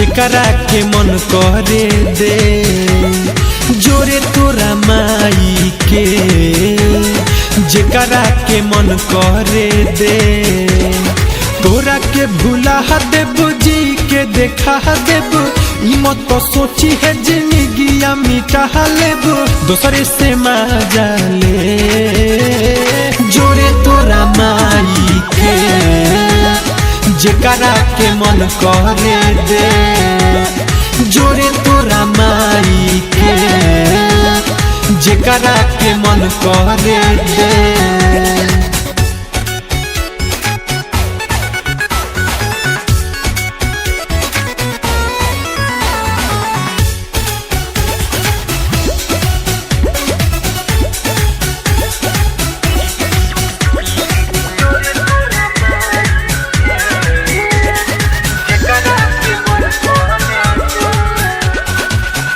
जेकरा के मन करे दे जोरे तोरा माई के, जेकरा के मन करे दे तोरा के भूला देबू जी के देखा देबू। ई मत सोची है जिंदगिया मिटा लेबू दोसरे से मजा ले जोरे तोरा माई के, जेकरा के मन करे दे जोरे तोरा माई के, जेकरा के मन करे दे।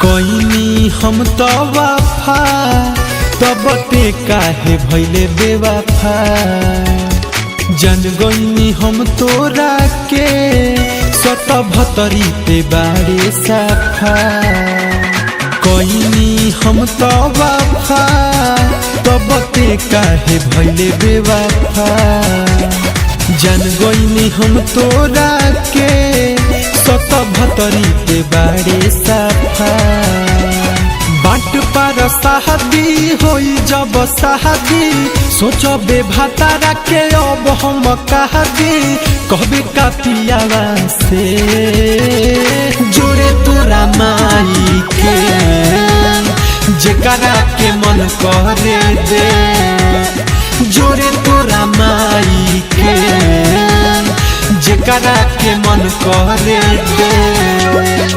कोइनी हम तो वफा तब ते काहे भइले बेवफा, जन गइनी हम तोरा के सत भतरी ते बारे साफा। कोइनी हम तो वफा तब ते काहे भइले बेवफा, जन गइनी हम तोरा के सत भतरी ते बारे साफा। बाट पर शादी होई जब शादी सोचबे भातारा के अब हम कहा दी, कहबे का पियावा से जोरे तोरा माई के, जेकरा के मन करे दे जोरे तोरा माई के, जेकरा के मन करे दे।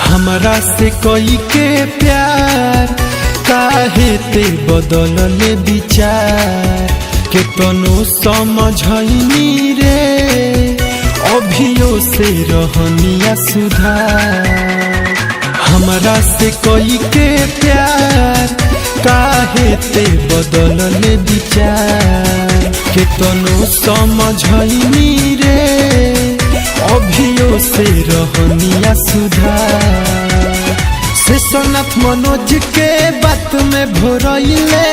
हमरा से कोई के प्यार काहे ते बदलले विचार, के तनो समझनी रे अभियो से रहनिया सुधार। हमरा से कोई के प्यार काहे ते बदलले विचार, के तनो समझनी रे अभियो से रहनिया सुधार। शेषनाथ मनोज के बात में भोरइले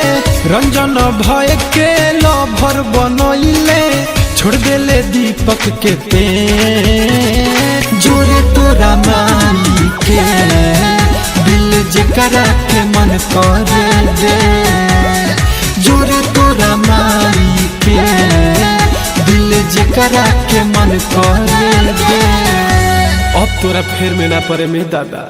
रंजन भय के लभर बनइले, छोड़ देले दीपक के पे जोरे तोरा माई के, दिल जेकरा के मन करे दे जोरे तोरा माई के, दिल जेकरा के मन करे दे। अब तोरा फेर में ना पड़े में दादा।